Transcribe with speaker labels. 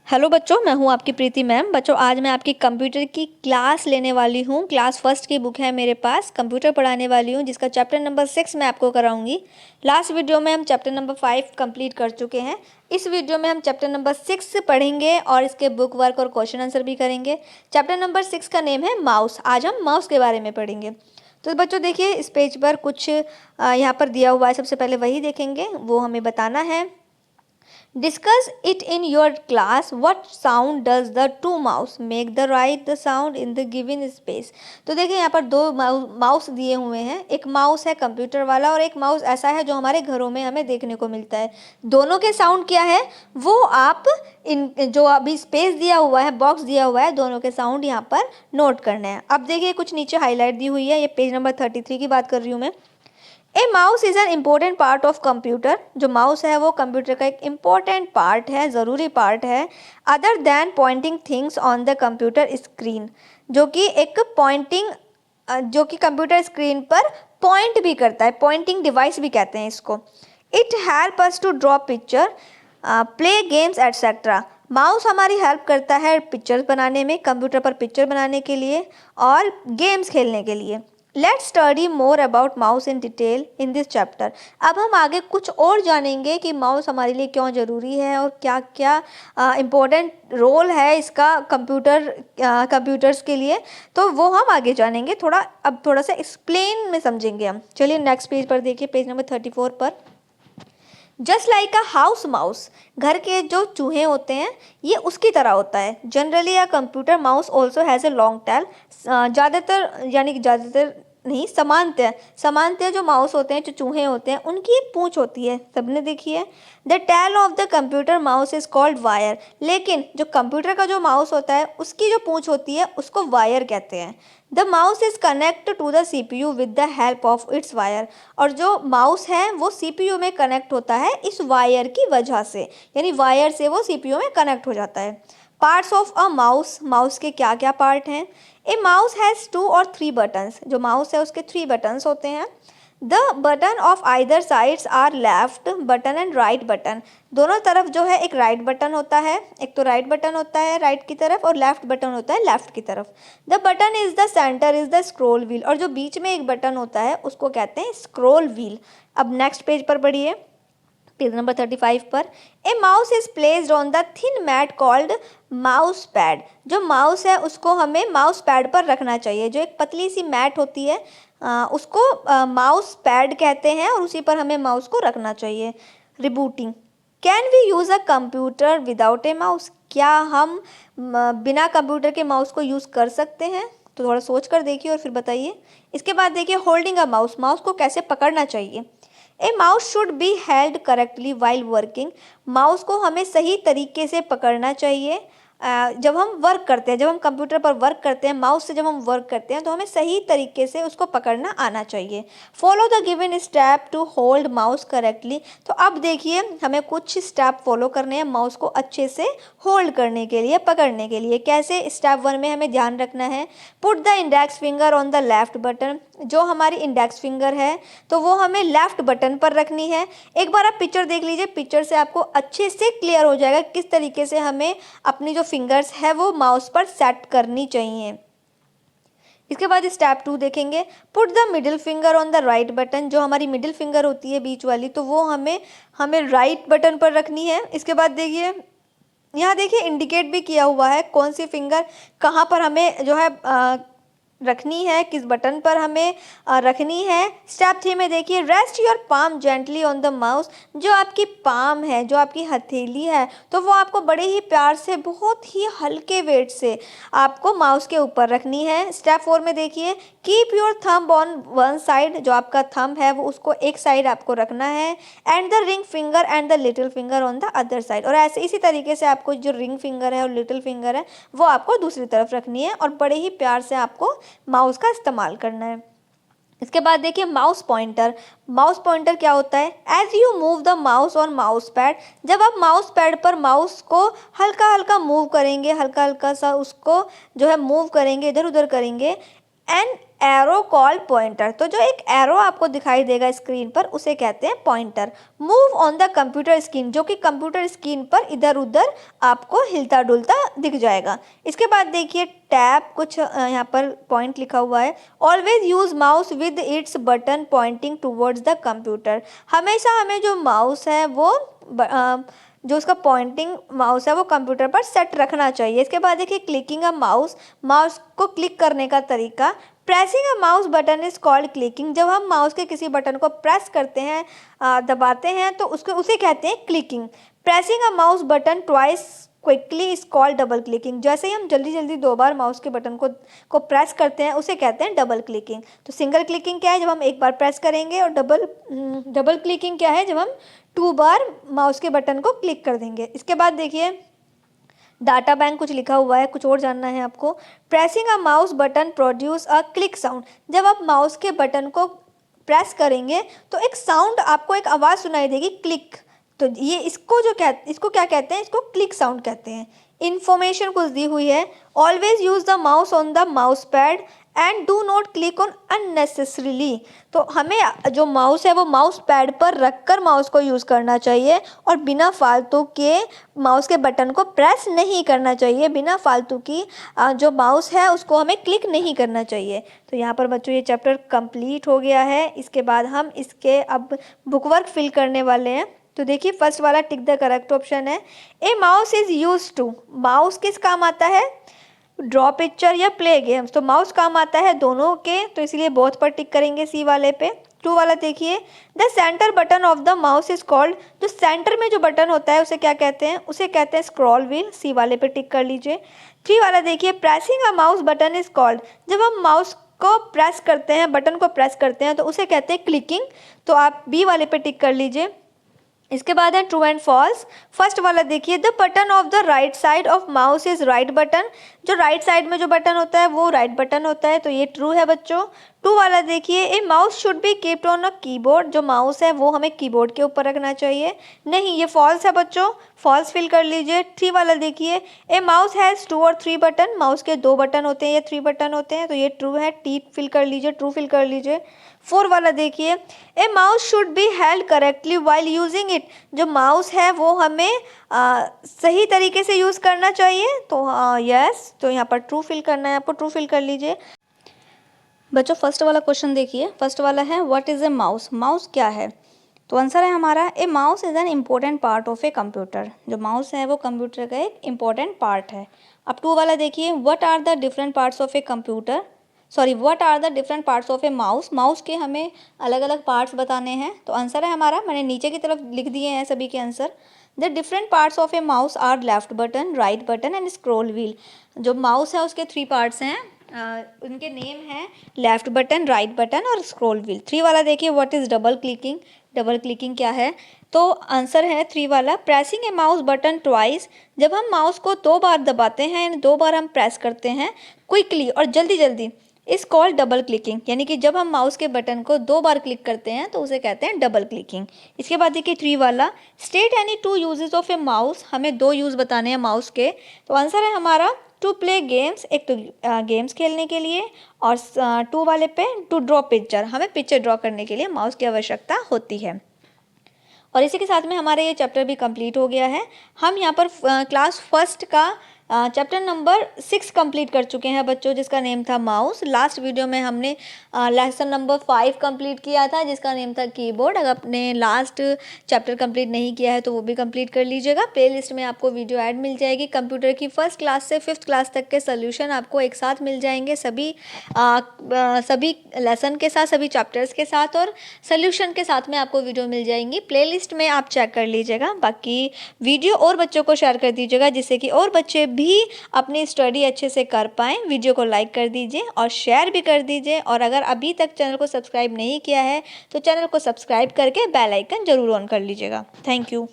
Speaker 1: Hello बच्चों, मैं हूं आपकी प्रीति मैम। बच्चों, आज मैं आपकी कंप्यूटर की क्लास लेने वाली हूं। क्लास फर्स्ट की बुक है मेरे पास, कंप्यूटर पढ़ाने वाली हूं, जिसका चैप्टर नंबर 6 मैं आपको कराऊंगी। लास्ट वीडियो में हम चैप्टर नंबर 5 कंप्लीट कर चुके हैं। इस वीडियो में हम चैप्टर नंबर 6 पढ़ेंगे और इसके बुक वर्क और क्वेश्चन आंसर भी करेंगे। चैप्टर नंबर 6 का नेम है माउस। आज हम माउस के बारे में पढ़ेंगे। तो बच्चों देखिए, इस पेज पर कुछ यहाँ पर दिया हुआ है। सबसे पहले वही देखेंगे, वो हमें बताना है। Discuss it in your class. What sound does the two mouse make the write the sound in the given space? तो देखिए, यहाँ पर दो माउस दिए हुए हैं। एक माउस है कंप्यूटर वाला और एक माउस ऐसा है जो हमारे घरों में हमें देखने को मिलता है। दोनों के साउंड क्या है वो आप इन जो अभी स्पेस दिया हुआ है, बॉक्स दिया हुआ है, दोनों के साउंड यहाँ पर नोट करने हैं। अब देखिए, कुछ नीचे हाईलाइट दी हुई है। ये पेज नंबर 33 की बात कर रही हूँ मैं। ए mouse is an important part of computer. जो माउस है वो कंप्यूटर का एक इम्पोर्टेंट पार्ट है, ज़रूरी पार्ट है। Other than pointing things on the computer screen, जो कि एक पॉइंटिंग, जो कि कंप्यूटर स्क्रीन पर पॉइंट भी करता है। पॉइंटिंग डिवाइस भी कहते हैं इसको। It help us to draw picture, play games etcetera. Mouse हमारी हेल्प करता है पिक्चर्स बनाने में, कंप्यूटर पर पिक्चर बनाने के लिए और गेम्स खेलने के लिए। Let's study more about mouse in detail in this chapter. अब हम आगे कुछ और जानेंगे कि माउस हमारे लिए क्यों ज़रूरी है और क्या क्या इम्पोर्टेंट रोल है इसका कंप्यूटर्स के लिए। तो वो हम आगे जानेंगे। अब थोड़ा सा एक्सप्लेन में समझेंगे हम। चलिए नेक्स्ट पेज पर देखिए, पेज नंबर 34 पर। Just like a house mouse, घर के जो चूहे होते हैं ये उसकी तरह होता है। Generally a computer mouse also has a long tail. ज़्यादातर नहीं, सामान्यतः जो माउस होते हैं, जो चूहे होते हैं, उनकी एक पूंछ होती है। सबने देखी है। The tail of the computer mouse is called wire. लेकिन जो कंप्यूटर का जो माउस होता है उसकी जो पूंछ होती है उसको वायर कहते हैं। The mouse is connect to the CPU with the help of its wire. और जो माउस है वो CPU में कनेक्ट होता है इस वायर की वजह से, यानी वायर से वो CPU में कनेक्ट हो जाता है। Parts of a mouse, mouse के क्या क्या पार्ट हैं। ए माउस हैज़ 2 और 3 बटन्स। जो माउस है उसके 3 बटन्स होते हैं। The button of either sides are left button and right button. दोनों तरफ जो है एक राइट बटन होता है, एक तो राइट बटन होता है राइट की तरफ और लेफ्ट बटन होता है लेफ्ट की तरफ। The button is the centre is the scroll wheel. और जो बीच में एक बटन होता है उसको कहते हैं स्क्रोल व्हील। अब नेक्स्ट पेज पर बढ़िए, पेज नंबर 35 पर। A mouse is placed on the thin mat called mouse pad. जो माउस है उसको हमें माउस पैड पर रखना चाहिए। जो एक पतली सी मैट होती है उसको माउस पैड कहते हैं और उसी पर हमें माउस को रखना चाहिए। Rebooting, can we use a computer without a mouse. क्या हम बिना कंप्यूटर के माउस को यूज़ कर सकते हैं? तो थोड़ा सोच कर देखिए और फिर बताइए। इसके बाद देखिए, होल्डिंग अ माउस, माउस को कैसे पकड़ना चाहिए। ए mouse should be held correctly while working. Mouse को हमें सही तरीके से पकड़ना चाहिए जब हम वर्क करते हैं। जब हम कंप्यूटर पर वर्क करते हैं, माउस से जब हम वर्क करते हैं तो हमें सही तरीके से उसको पकड़ना आना चाहिए। Follow the given step to hold mouse correctly. तो अब देखिए, हमें कुछ स्टेप फॉलो करने हैं माउस को अच्छे से होल्ड करने के लिए, पकड़ने के लिए। कैसे? स्टेप 1 में हमें ध्यान रखना है, put the index finger on the left button. जो हमारी इंडेक्स फिंगर है तो वो हमें लेफ्ट बटन पर रखनी है। एक बार आप पिक्चर देख लीजिए, पिक्चर से आपको अच्छे से क्लियर हो जाएगा किस तरीके से हमें अपनी जो फिंगर्स है वो माउस पर सेट करनी चाहिए। इसके बाद स्टेप 2 देखेंगे, put the middle finger on the right button. जो हमारी मिडिल फिंगर होती है बीच वाली, तो वो हमें राइट बटन पर रखनी है। इसके बाद देखिए, यहाँ देखिए इंडिकेट भी किया हुआ है कौन सी फिंगर कहाँ पर हमें जो है रखनी है, किस बटन पर हमें रखनी है। स्टेप 3 में देखिए, rest your palm gently on the mouse. जो आपकी पाम है, जो आपकी हथेली है, तो वो आपको बड़े ही प्यार से, बहुत ही हल्के वेट से आपको माउस के ऊपर रखनी है। स्टेप 4 में देखिए, keep your thumb on one side. जो आपका थंब है वो उसको एक साइड आपको रखना है, and the ring finger and the little finger on the other side. और ऐसे इसी तरीके से आपको जो रिंग फिंगर है और लिटिल फिंगर है वो आपको दूसरी तरफ रखनी है और बड़े ही प्यार से आपको माउस का इस्तेमाल करना है। इसके बाद देखिए, माउस पॉइंटर। माउस पॉइंटर क्या होता है? As you move the mouse on mouse pad. जब आप माउस पैड पर माउस को हल्का हल्का मूव करेंगे, हल्का हल्का सा उसको जो है मूव करेंगे, इधर उधर करेंगे, एंड एरो कॉल्ड पॉइंटर। तो जो एक एरो आपको दिखाई देगा स्क्रीन पर उसे कहते हैं pointer. Move on the computer screen, जो कि कंप्यूटर स्क्रीन पर इधर उधर आपको हिलता डुलता दिख जाएगा। इसके बाद देखिए टैब, कुछ यहाँ पर पॉइंट लिखा हुआ है। Always use mouse with its button pointing towards the computer. हमेशा हमें जो माउस है वो जो उसका पॉइंटिंग माउस है वो कंप्यूटर पर सेट रखना चाहिए। इसके बाद देखिए क्लिकिंग अ माउस, माउस को क्लिक करने का तरीका। Pressing a mouse button is called clicking. जब हम माउस के किसी बटन को प्रेस करते हैं, दबाते हैं, तो उसे कहते हैं clicking. Pressing a mouse button twice quickly is called double clicking. जैसे ही हम जल्दी जल्दी 2 बार माउस के बटन को प्रेस करते हैं उसे कहते हैं डबल क्लिकिंग। तो सिंगल क्लिकिंग क्या है, जब हम एक बार प्रेस करेंगे, और डबल क्लिकिंग क्या है, जब हम 2 बार माउस के बटन को क्लिक कर देंगे। इसके बाद देखिए डाटा बैंक कुछ लिखा हुआ है, कुछ और जानना है आपको। Pressing a mouse button produce a click sound. जब आप माउस के बटन को प्रेस करेंगे तो एक साउंड, आपको एक आवाज़ सुनाई देगी, क्लिक। तो ये इसको क्या कहते हैं, इसको क्लिक साउंड कहते हैं। इन्फॉर्मेशन कुछ दी हुई है। Always use the mouse on the mouse pad and do not click on unnecessarily. तो हमें जो माउस है वो माउस पैड पर रखकर माउस को यूज़ करना चाहिए और बिना फालतू के माउस के बटन को प्रेस नहीं करना चाहिए। बिना फालतू की जो माउस है उसको हमें क्लिक नहीं करना चाहिए। तो यहाँ पर बच्चों ये चैप्टर कंप्लीट हो गया है। इसके बाद हम इसके अब बुकवर्क फिल करने वाले हैं। तो देखिए फर्स्ट वाला टिक द करेक्ट ऑप्शन है। A mouse is use to, mouse किस काम आता है, ड्रॉ पिक्चर या प्ले गेम्स। तो माउस काम आता है दोनों के, तो इसलिए बोथ पर टिक करेंगे सी वाले पे। 2 वाला देखिए the centre button of the mouse is called, जो सेंटर में जो बटन होता है उसे क्या कहते हैं, उसे कहते हैं स्क्रॉल व्हील। सी वाले पे टिक कर लीजिए। 3 वाला देखिए pressing a mouse button is called, जब हम माउस को प्रेस करते हैं, बटन को प्रेस करते हैं, तो उसे कहते हैं क्लिकिंग। तो आप बी वाले पे टिक कर लीजिए। इसके बाद है ट्रू एंड फॉल्स। फर्स्ट वाला देखिए the button of the right side of mouse is right button, जो राइट साइड में जो बटन होता है वो राइट बटन होता है, तो ये ट्रू है बच्चों। 2 वाला देखिए ए mouse should be keeped on a keyboard, जो माउस है वो हमें कीबोर्ड के ऊपर रखना चाहिए, नहीं, ये फॉल्स है बच्चों, फॉल्स फिल कर लीजिए। 3 वाला देखिए ए माउस हैज़ 2 और 3 बटन, माउस के 2 बटन होते हैं या 3 बटन होते हैं, तो ये ट्रू है, टी फिल कर लीजिए, ट्रू फिल कर लीजिए। 4 वाला देखिए ए mouse should be held correctly while using it, जो माउस है वो हमें सही तरीके से यूज़ करना चाहिए, तो यस, तो यहाँ पर ट्रू फिल करना है आपको, ट्रू फिल कर लीजिए। बच्चों फर्स्ट वाला क्वेश्चन देखिए, फर्स्ट वाला है what is a mouse, mouse क्या है। तो आंसर है हमारा ए mouse is an important part of a computer, जो माउस है वो कंप्यूटर का एक इम्पोर्टेंट पार्ट है। अब 2 वाला देखिए what are the different parts of a computer, what are the different parts of a mouse, mouse के हमें अलग अलग पार्ट्स बताने हैं। तो आंसर है हमारा, मैंने नीचे की तरफ लिख दिए हैं सभी के answer. The different parts of a mouse are left button, right button and scroll wheel. जो माउस है उसके 3 पार्ट्स हैं, उनके नेम हैं लेफ्ट बटन, राइट बटन और स्क्रॉल व्हील। 3 वाला देखिए what is double clicking, double clicking क्या है। तो आंसर है 3 वाला pressing a mouse button twice, जब हम माउस को 2 बार दबाते हैं यानी 2 बार हम प्रेस करते हैं क्विकली और जल्दी जल्दी, इस कॉल्ड डबल क्लिकिंग, यानी कि जब हम माउस के बटन को 2 बार क्लिक करते हैं तो उसे कहते हैं डबल क्लिकिंग। इसके बाद देखिए 3 वाला state any 2 uses of a mouse, हमें 2 यूज़ बताने हैं माउस के। तो आंसर है हमारा टू प्ले गेम्स, एक तो गेम्स खेलने के लिए, और 2 वाले पे टू ड्रॉ पिक्चर, हमें पिक्चर ड्रॉ करने के लिए माउस की आवश्यकता होती है। और इसी के साथ में हमारा ये चैप्टर भी कंप्लीट हो गया है। हम यहाँ पर क्लास फर्स्ट का चैप्टर नंबर 6 कंप्लीट कर चुके हैं बच्चों, जिसका नेम था माउस। लास्ट वीडियो में हमने लेसन नंबर 5 कंप्लीट किया था, जिसका नेम था कीबोर्ड। अगर आपने लास्ट चैप्टर कंप्लीट नहीं किया है तो वो भी कंप्लीट कर लीजिएगा। प्लेलिस्ट में आपको वीडियो ऐड मिल जाएगी। कंप्यूटर की 1st क्लास से 5th क्लास तक के सोल्यूशन आपको एक साथ मिल जाएंगे, सभी लेसन के साथ, सभी चैप्टर्स के साथ और सोल्यूशन के साथ में आपको वीडियो मिल जाएंगी। प्लेलिस्ट में आप चेक कर लीजिएगा। बाकी वीडियो और बच्चों को शेयर कर दीजिएगा, जिससे कि और बच्चे भी अपनी स्टडी अच्छे से कर पाएँ। वीडियो को लाइक कर दीजिए और शेयर भी कर दीजिए। और अगर अभी तक चैनल को सब्सक्राइब नहीं किया है तो चैनल को सब्सक्राइब करके बेल आइकन जरूर ऑन कर लीजिएगा। Thank you.